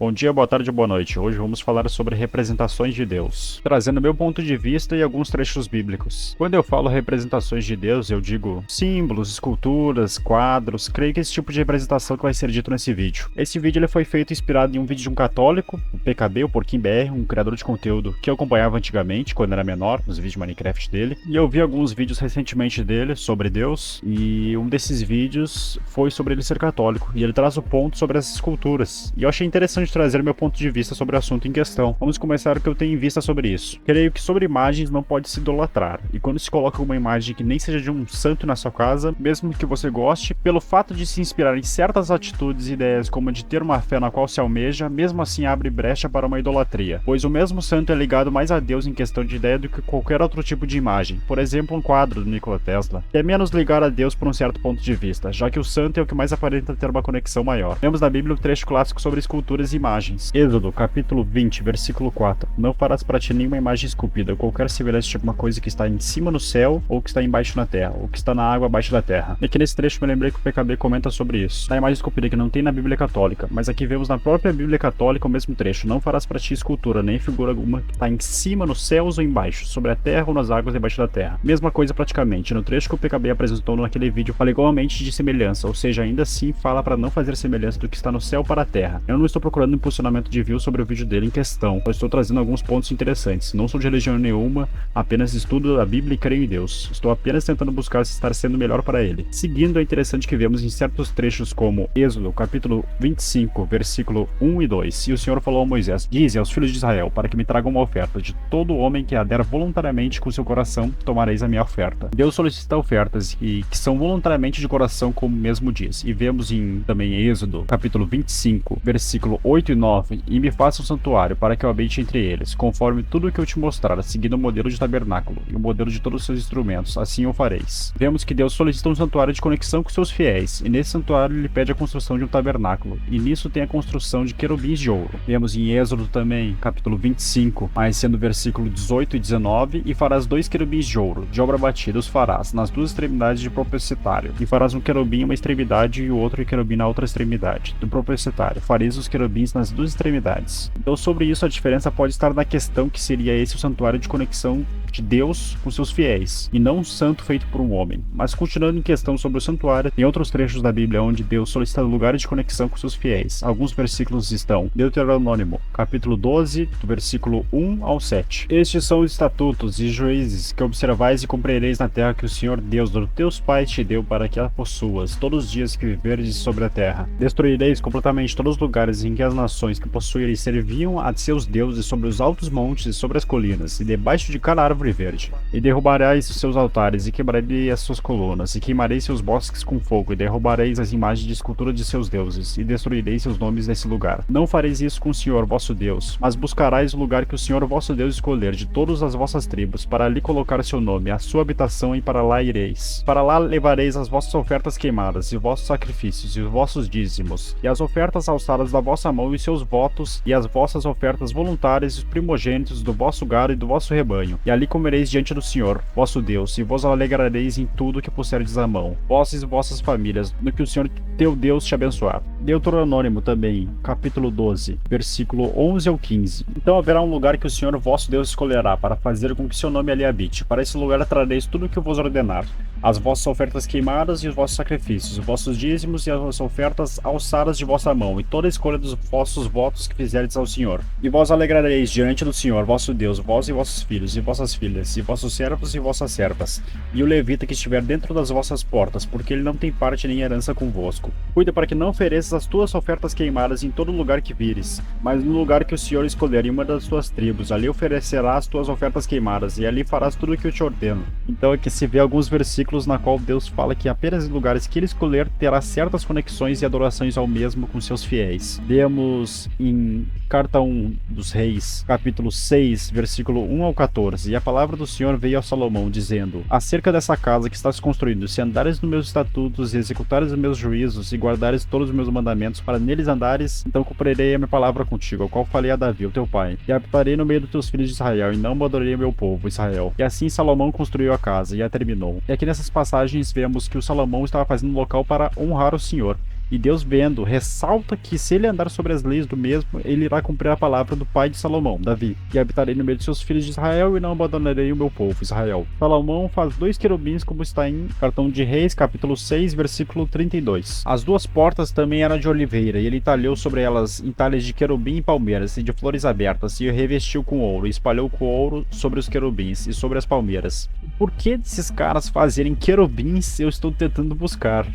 Bom dia, boa tarde, boa noite. Hoje vamos falar sobre representações de Deus, trazendo meu ponto de vista e alguns trechos bíblicos. Quando eu falo representações de Deus, eu digo símbolos, esculturas, quadros. Creio que esse tipo de representação que vai ser dito nesse vídeo. Esse vídeo ele foi feito inspirado em um vídeo de um católico, o PKB, o Porquinho BR, um criador de conteúdo que eu acompanhava antigamente, quando era menor, nos vídeos de Minecraft dele. E eu vi alguns vídeos recentemente dele sobre Deus, e um desses vídeos foi sobre ele ser católico, e ele traz o ponto sobre as esculturas. E eu achei interessante trazer meu ponto de vista sobre o assunto em questão. Vamos começar o que eu tenho em vista sobre isso. Creio que sobre imagens não pode se idolatrar, e quando se coloca uma imagem que nem seja de um santo na sua casa, mesmo que você goste, pelo fato de se inspirar em certas atitudes e ideias como a de ter uma fé na qual se almeja, mesmo assim abre brecha para uma idolatria, pois o mesmo santo é ligado mais a Deus em questão de ideia do que qualquer outro tipo de imagem. Por exemplo, um quadro do Nikola Tesla, que é menos ligar a Deus por um certo ponto de vista, já que o santo é o que mais aparenta ter uma conexão maior. Temos na Bíblia um trecho clássico sobre esculturas e imagens. Êxodo, capítulo 20, versículo 4. Não farás para ti nenhuma imagem esculpida, qualquer semelhança de alguma coisa que está em cima no céu, ou que está embaixo na terra, ou que está na água abaixo da terra. E aqui nesse trecho me lembrei que o PKB comenta sobre isso. A imagem esculpida que não tem na Bíblia Católica, mas aqui vemos na própria Bíblia Católica o mesmo trecho. Não farás para ti escultura, nem figura alguma que está em cima nos céus ou embaixo, sobre a terra ou nas águas debaixo da terra. Mesma coisa praticamente. No trecho que o PKB apresentou naquele vídeo, fala igualmente de semelhança, ou seja, ainda assim fala para não fazer semelhança do que está no céu para a terra. Eu não estou procurando impulsionamento de view sobre o vídeo dele em questão, eu estou trazendo alguns pontos interessantes. Não sou de religião nenhuma, apenas estudo a Bíblia e creio em Deus. Estou apenas tentando buscar se estar sendo melhor para ele. Seguindo, é interessante que vemos em certos trechos como Êxodo, capítulo 25, versículo 1 e 2. E o Senhor falou a Moisés: dize aos filhos de Israel, para que me tragam uma oferta. De todo homem que a der voluntariamente com seu coração, tomareis a minha oferta. Deus solicita ofertas e que são voluntariamente de coração, como mesmo diz. E vemos em também Êxodo, capítulo 25, versículo 8 e 9. E me faça um santuário, para que eu habite entre eles, conforme tudo o que eu te mostrar, seguindo o modelo de tabernáculo, e o modelo de todos os seus instrumentos, assim o fareis. Vemos que Deus solicita um santuário de conexão com seus fiéis, e nesse santuário ele pede a construção de um tabernáculo, e nisso tem a construção de querubins de ouro. Vemos em Êxodo também, capítulo 25, mais sendo versículo 18 e 19, e farás 2 querubins de ouro, de obra batida os farás, nas 2 extremidades de propiciatário, e farás um querubim em uma extremidade e o outro querubim na outra extremidade, do propiciatário. Fareis os querubins nas 2 extremidades. Então sobre isso a diferença pode estar na questão que seria esse o santuário de conexão de Deus com seus fiéis, e não um santo feito por um homem. Mas continuando em questão sobre o santuário, tem outros trechos da Bíblia onde Deus solicita lugares de conexão com seus fiéis. Alguns versículos estão Deuteronômio, capítulo 12, do versículo 1 ao 7. Estes são os estatutos e juízes que observais e cumprireis na terra que o Senhor Deus dos teus pais te deu para que a possuas todos os dias que viveres sobre a terra. Destruireis completamente todos os lugares em que as nações que possuírem serviam a seus deuses sobre os altos montes e sobre as colinas, e debaixo de cada árvore verde. E derrubareis os seus altares, e quebrareis as suas colunas, e queimareis seus bosques com fogo, e derrubareis as imagens de escultura de seus deuses, e destruireis seus nomes nesse lugar. Não fareis isso com o Senhor vosso Deus, mas buscareis o lugar que o Senhor vosso Deus escolher de todas as vossas tribos, para ali colocar seu nome, a sua habitação, e para lá ireis. Para lá levareis as vossas ofertas queimadas, e os vossos sacrifícios, e os vossos dízimos, e as ofertas alçadas da vossa mão, e seus votos, e as vossas ofertas voluntárias, e os primogênitos do vosso gado e do vosso rebanho. E ali comereis diante do Senhor, vosso Deus, e vos alegrareis em tudo que puserdes à mão, vós e vossas famílias, no que o Senhor teu Deus te abençoar. Deuteronômio também, capítulo 12, versículo 11 ao 15. Então haverá um lugar que o Senhor vosso Deus escolherá, para fazer com que seu nome ali habite. Para esse lugar trareis tudo o que eu vos ordenar, as vossas ofertas queimadas e os vossos sacrifícios, os vossos dízimos e as ofertas alçadas de vossa mão, e toda a escolha dos vossos votos que fizerdes ao Senhor. E vós alegrareis diante do Senhor, vosso Deus, vós e vossos filhos, e vossas filhas, e vossos servos e vossas servas, e o levita que estiver dentro das vossas portas, porque ele não tem parte nem herança convosco. Cuida para que não ofereças as tuas ofertas queimadas em todo lugar que vires, mas no lugar que o Senhor escolher em uma das tuas tribos, ali oferecerás as tuas ofertas queimadas, e ali farás tudo o que eu te ordeno. Então aqui se vê alguns versículos na qual Deus fala que apenas em lugares que ele escolher terá certas conexões e adorações ao mesmo com seus fiéis. Vemos em Carta 1 dos Reis, capítulo 6, versículo 1 ao 14. E a palavra do Senhor veio a Salomão, dizendo: acerca dessa casa que estás construindo, se andares nos meus estatutos e executares os meus juízos e guardares todos os meus mandamentos para neles andares, então cumprirei a minha palavra contigo, a qual falei a Davi, o teu pai, e habitarei no meio dos teus filhos de Israel, e não abandonarei o meu povo, Israel. E assim Salomão construiu a casa, e a terminou. E aqui nessas passagens vemos que o Salomão estava fazendo um local para honrar o Senhor. E Deus, vendo, ressalta que se ele andar sobre as leis do mesmo, ele irá cumprir a palavra do pai de Salomão, Davi, e habitarei no meio de seus filhos de Israel e não abandonarei o meu povo, Israel. Salomão faz 2 querubins, como está em Cartão de Reis, capítulo 6, versículo 32. As 2 portas também eram de oliveira, e ele talhou sobre elas entalhes de querubim e palmeiras, e de flores abertas, e revestiu com ouro, e espalhou com ouro sobre os querubins e sobre as palmeiras. Por que desses caras fazerem querubins, eu estou tentando buscar.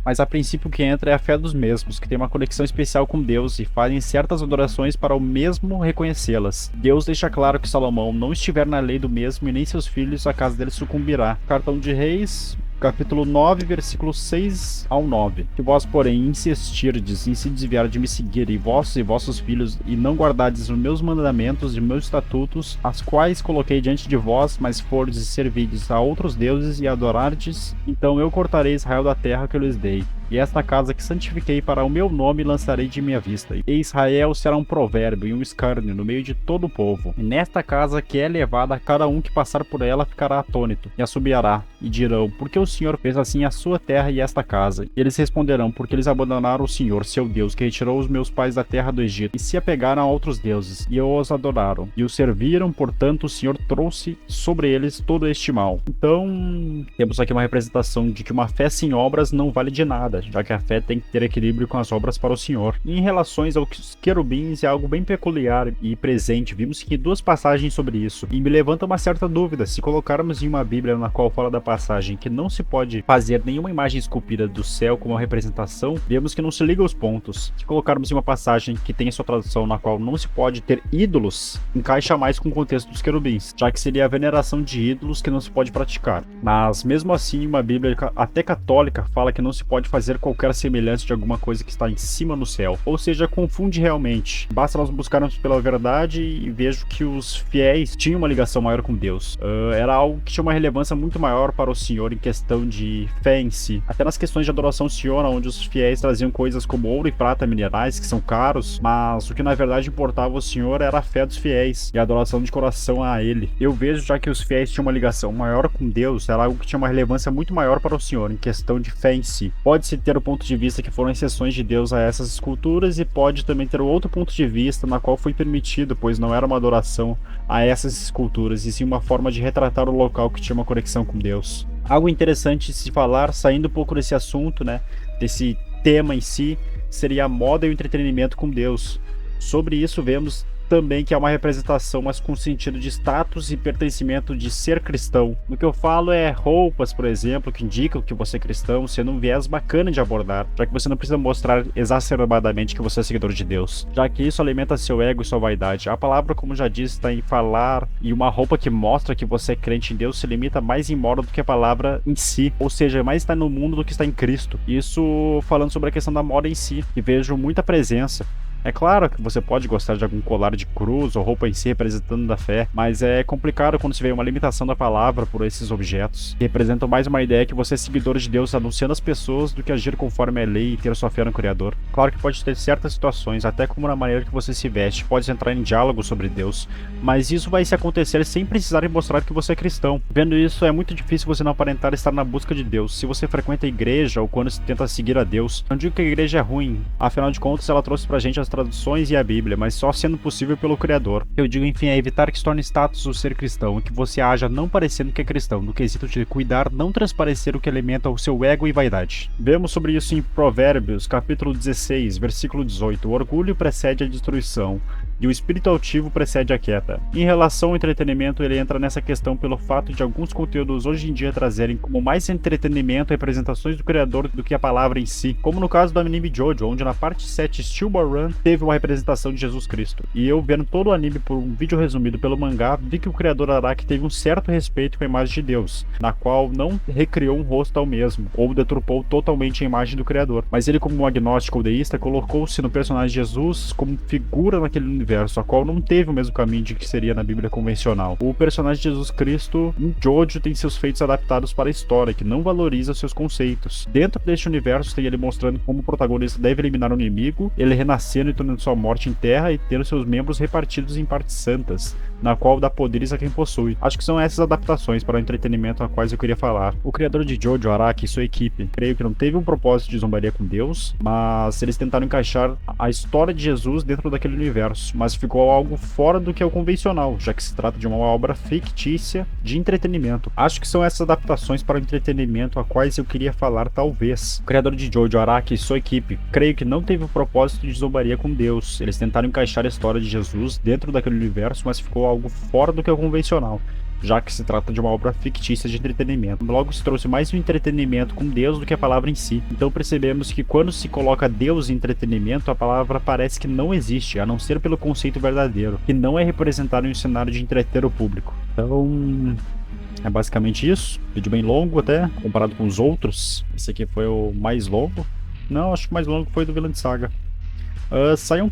Mas a princípio o que entra é a fé dos mesmos, que tem uma conexão especial com Deus e fazem certas adorações para o mesmo reconhecê-las. Deus deixa claro que Salomão não estiver na lei do mesmo e nem seus filhos, a casa dele sucumbirá. Cartão de Reis, capítulo 9, versículos 6 ao 9. Se vós, porém, insistirdes em se desviar de me seguir, e vossos filhos, e não guardardes os meus mandamentos e meus estatutos, as quais coloquei diante de vós, mas fordes e servides a outros deuses e adorardes, então eu cortarei Israel da terra que eu lhes dei. E esta casa que santifiquei para o meu nome lançarei de minha vista. E Israel será um provérbio e um escárnio no meio de todo o povo. E nesta casa que é levada, cada um que passar por ela ficará atônito, e assobiará, e dirão, por que o Senhor fez assim a sua terra e esta casa? E eles responderão, porque eles abandonaram o Senhor, seu Deus, que retirou os meus pais da terra do Egito, e se apegaram a outros deuses, e os adoraram, e os serviram, portanto o Senhor trouxe sobre eles todo este mal. Então, temos aqui uma representação de que uma fé sem obras não vale de nada, já que a fé tem que ter equilíbrio com as obras para o Senhor. E em relações aos querubins é algo bem peculiar e presente, vimos que 2 passagens sobre isso, e me levanta uma certa dúvida, se colocarmos em uma Bíblia na qual fala da passagem que não se pode fazer nenhuma imagem esculpida do céu como uma representação, vemos que não se liga aos pontos. Se colocarmos em uma passagem que tem a sua tradução na qual não se pode ter ídolos, encaixa mais com o contexto dos querubins, já que seria a veneração de ídolos que não se pode praticar. Mas mesmo assim, uma Bíblia até católica fala que não se pode fazer qualquer semelhança de alguma coisa que está em cima no céu, ou seja, confunde realmente. Basta nós buscarmos pela verdade e vejo que os fiéis tinham uma ligação maior com Deus. Era algo que tinha uma relevância muito maior para o Senhor em questão de fé em si. Até nas questões de adoração ao Senhor, onde os fiéis traziam coisas como ouro e prata, minerais, que são caros, mas o que na verdade importava ao Senhor era a fé dos fiéis e a adoração de coração a Ele. Eu vejo já que os fiéis tinham uma ligação maior com Deus, era algo que tinha uma relevância muito maior para o Senhor em questão de fé em si. Pode-se ter o ponto de vista que foram exceções de Deus a essas esculturas, e pode também ter outro ponto de vista na qual foi permitido, pois não era uma adoração a essas esculturas, e sim uma forma de retratar o local que tinha uma conexão com Deus. Algo interessante de se falar, saindo um pouco desse assunto, né, desse tema em si, seria a moda e o entretenimento com Deus. Sobre isso vemos também que é uma representação, mas com sentido de status e pertencimento de ser cristão. No que eu falo é roupas, por exemplo, que indicam que você é cristão, sendo um viés bacana de abordar, já que você não precisa mostrar exacerbadamente que você é seguidor de Deus, já que isso alimenta seu ego e sua vaidade. A palavra, como já disse, está em falar, e uma roupa que mostra que você é crente em Deus se limita mais em moda do que a palavra em si, ou seja, mais está no mundo do que está em Cristo. Isso falando sobre a questão da moda em si, e vejo muita presença. É claro que você pode gostar de algum colar de cruz ou roupa em si representando da fé, mas é complicado quando se vê uma limitação da palavra por esses objetos, que representam mais uma ideia que você é seguidor de Deus anunciando às pessoas do que agir conforme a lei e ter sua fé no Criador. Claro que pode ter certas situações, até como na maneira que você se veste, pode entrar em diálogo sobre Deus, mas isso vai se acontecer sem precisar mostrar que você é cristão. Vendo isso, é muito difícil você não aparentar estar na busca de Deus, se você frequenta a igreja ou quando se tenta seguir a Deus. Não digo que a igreja é ruim, afinal de contas ela trouxe pra gente as traduções e a Bíblia, mas só sendo possível pelo Criador. Eu digo, enfim, é evitar que se torne status o ser cristão, e que você haja não parecendo que é cristão, no quesito de cuidar não transparecer o que alimenta o seu ego e vaidade. Vemos sobre isso em Provérbios, capítulo 16, versículo 18. O orgulho precede a destruição, e o espírito altivo precede a queda. Em relação ao entretenimento, ele entra nessa questão pelo fato de alguns conteúdos hoje em dia trazerem como mais entretenimento representações do Criador do que a palavra em si, como no caso do anime Jojo, onde na parte 7 Steel Ball Run teve uma representação de Jesus Cristo. E eu, vendo todo o anime por um vídeo resumido pelo mangá, vi que o criador Araki teve um certo respeito com a imagem de Deus, na qual não recriou um rosto ao mesmo, ou deturpou totalmente a imagem do criador. Mas ele, como um agnóstico ou deísta, colocou-se no personagem Jesus como figura naquele universo universo, a qual não teve o mesmo caminho de que seria na Bíblia convencional. O personagem de Jesus Cristo, em Jojo, tem seus feitos adaptados para a história, que não valoriza seus conceitos. Dentro deste universo, tem ele mostrando como o protagonista deve eliminar o inimigo, ele renascendo e tornando sua morte em terra e tendo seus membros repartidos em partes santas, na qual dá poderes a quem possui. Acho que são essas adaptações para o entretenimento a quais eu queria falar. O criador de Jojo, Araki, e sua equipe, creio que não teve um propósito de zombaria com Deus, mas eles tentaram encaixar a história de Jesus dentro daquele universo, mas ficou algo fora do que é o convencional, já que se trata de uma obra fictícia de entretenimento. Acho que são essas adaptações para o entretenimento a quais eu queria falar, talvez. O criador de Jojo, Araki, e sua equipe, creio que não teve o propósito de zombaria com Deus. Eles tentaram encaixar a história de Jesus dentro daquele universo, mas ficou algo fora do que é o convencional, já que se trata de uma obra fictícia de entretenimento. Logo se trouxe mais um entretenimento com Deus do que a palavra em si. Então percebemos que quando se coloca Deus em entretenimento, a palavra parece que não existe, a não ser pelo conceito verdadeiro, que não é representado em um cenário de entreter o público. Então, é basicamente isso. Vídeo bem longo até, comparado com os outros. Esse aqui foi o mais longo. Não, acho que o mais longo foi do Vinland Saga. Saiu um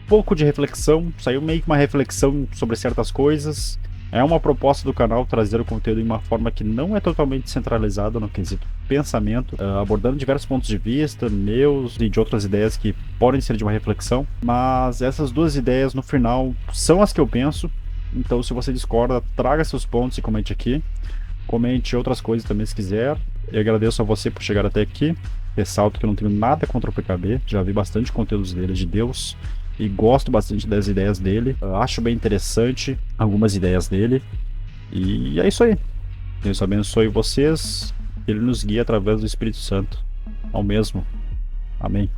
pouco de reflexão, saiu meio que uma reflexão sobre certas coisas. É uma proposta do canal trazer o conteúdo de uma forma que não é totalmente centralizada no quesito pensamento, abordando diversos pontos de vista, meus e de outras ideias que podem ser de uma reflexão, mas essas duas ideias no final são as que eu penso. Então, se você discorda, traga seus pontos e comente aqui. Comente outras coisas também se quiser. Eu agradeço a você por chegar até aqui. Ressalto que eu não tenho nada contra o PKB, já vi bastante conteúdos dele de Deus e gosto bastante das ideias dele. Acho bem interessante algumas ideias dele. E é isso aí. Deus abençoe vocês. Ele nos guia através do Espírito Santo. Ao mesmo. Amém.